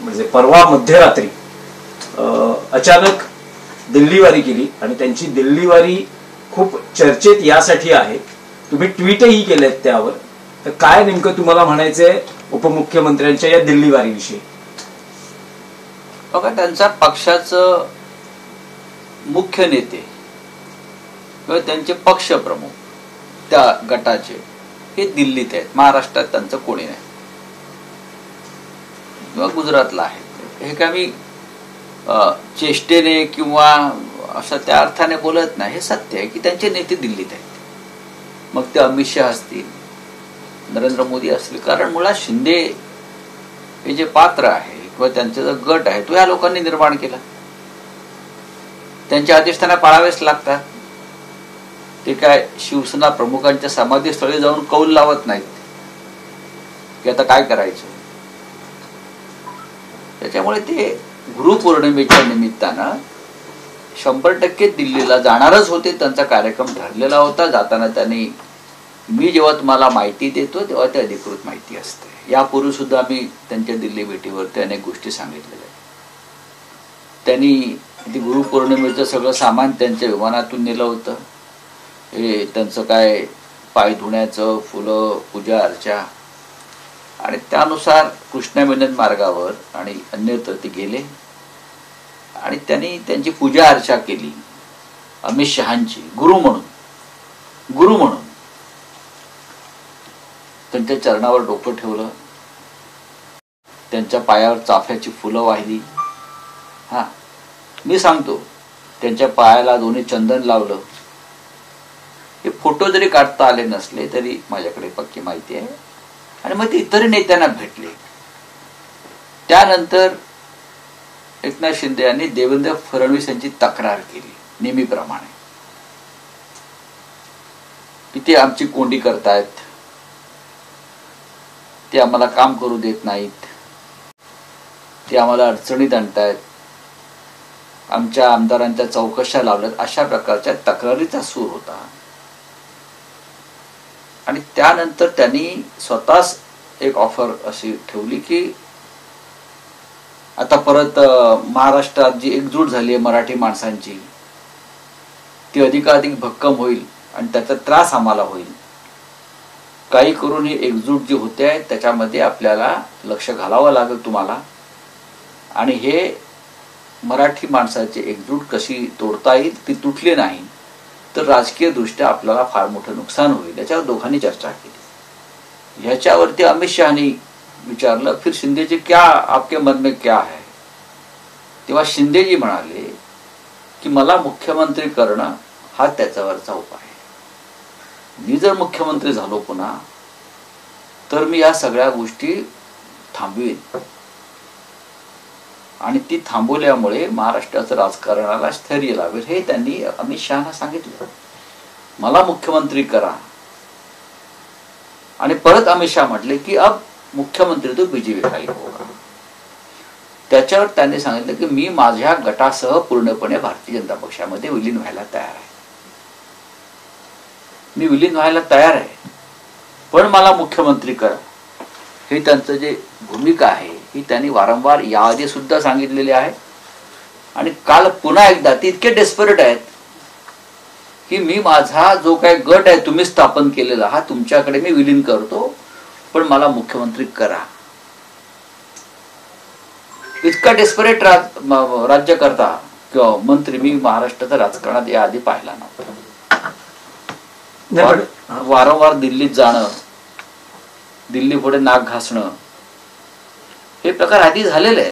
म्हणजे परवा मध्यरात्री अचानक दिल्लीवारी केली आणि त्यांची दिल्लीवारी खूप चर्चेत यासाठी आहे, तुम्ही ट्विटही केलेत त्यावर, तर काय नेमकं तुम्हाला म्हणायचंय उपमुख्यमंत्र्यांच्या या दिल्लीवारीविषयी? बघा, त्यांचा पक्षाचं मुख्य नेते किंवा त्यांचे पक्ष प्रमुख त्या गटाचे हे दिल्लीत आहेत, महाराष्ट्रात त्यांचं कोणी नाही किंवा गुजरातला आहे. हे काय मी चेष्टेने किंवा असं त्या अर्थाने बोलत नाही, हे सत्य आहे की त्यांचे नेते दिल्लीत आहेत. मग ते अमित शहा असतील, नरेंद्र मोदी असतील, कारण मुळात शिंदे हे जे पात्र आहे किंवा त्यांचा जो गट आहे तो या लोकांनी निर्माण केला. त्यांचे आदेश त्यांना पाळावेच लागतात. ते काय शिवसेना प्रमुखांच्या समाधीस्थळी जाऊन कौल लावत नाहीत की आता काय करायचं. त्याच्यामुळे ते गुरुपौर्णिमेच्या निमित्तानं 100% दिल्लीला जाणारच होते. त्यांचा कार्यक्रम ठरलेला होता. जाताना त्यांनी, मी जेव्हा तुम्हाला माहिती देतो तेव्हा ते अधिकृत माहिती असते. यापूर्वी सुद्धा मी त्यांच्या दिल्ली भेटीवरती अनेक गोष्टी सांगितलेल्या आहेत. त्यांनी ते गुरुपौर्णिमेचं सगळं सामान त्यांच्या विमानातून नेलं होतं. हे त्यांचं काय पाय धुण्याचं, फुलं, पूजा अर्चा, आणि त्यानुसार कृष्णा मेनन मार्गावर आणि अन्यत्र ते गेले आणि त्यांनी त्यांची पूजा अर्चा केली. अमित शहांची गुरु म्हणून त्यांच्या चरणावर डोकं ठेवलं, त्यांच्या पायावर चाफ्याची फुलं वाहिली. मी सांगतो, त्यांच्या पायाला दोन्ही चंदन लावलं. हे फोटो जरी काढता आले नसले तरी माझ्याकडे पक्की माहिती आहे. आणि मग ते इतर नेत्यांना भेटले. त्यानंतर एकनाथ शिंदे यांनी देवेंद्र फडणवीस यांची तक्रार केली नेहमीप्रमाणे की ते आमची कोंडी करतायत, ते आम्हाला काम करू देत नाहीत, ते आम्हाला अडचणीत आणतायत, आमच्या आमदारांच्या चौकशा लावल्यात, अशा प्रकारच्या तक्रारीचा सूर होता. आणि त्यानंतर त्यांनी स्वतःच एक ऑफर अशी ठेवली की आता परत महाराष्ट्रात जी एकजूट झाली आहे मराठी माणसांची, ती अधिकाधिक भक्कम होईल आणि त्याचा त्रास आम्हाला होईल. काही करून ही एकजूट जी होते आहे त्याच्यामध्ये आपल्याला लक्ष घालावं लागेल तुम्हाला, आणि हे मराठी माणसाची एकजूट कशी तोडता येईल, ती तुटली नाही तर राजकीय दृष्ट्या आपल्याला फार मोठं नुकसान होईल. याच्यावर दोघांनी चर्चा केली. ह्याच्यावरती अमित शहानी विचारलं, फिर शिंदेजी क्या आपके मन में क्या है? तेव्हा शिंदेजी म्हणाले की मला मुख्यमंत्री करणं हा त्याच्यावरचा उपाय आहे. मी जर मुख्यमंत्री झालो पुन्हा तर मी या सगळ्या गोष्टी थांबवीन, आणि ती थांबवल्यामुळे महाराष्ट्राचं राजकारणाला स्थैर्य लावेल. हे त्यांनी अमित शहाना सांगितलं, मला मुख्यमंत्री करा. आणि परत अमित शहा म्हटले की अब मुख्यमंत्री तो बीजेपी का ही होगा. त्याच्यावर त्यांनी सांगितलं की मी माझ्या गटासह पूर्णपणे भारतीय जनता पक्षामध्ये विलीन व्हायला तयार आहे. मी विलीन व्हायला तयार आहे, पण मला मुख्यमंत्री करा. हे त्यांचं जे भूमिका आहे ही त्यांनी वारंवार याआधी सुद्धा सांगितलेली आहे. आणि काल पुन्हा एकदा ते इतके डेस्परेट आहेत की मी माझा जो काही गट आहे तुम्ही स्थापन केलेला हा तुमच्याकडे मी विलीन करतो, पण मला मुख्यमंत्री करा. इतका डेस्परेट राज्यकर्ता किंवा मंत्री मी महाराष्ट्राच्या राजकारणात याआधी पाहिला नव्हता. वारंवार दिल्लीत जाणं, दिल्ली पुढे नाक घासणं, हे प्रकार आधी झालेले आहे.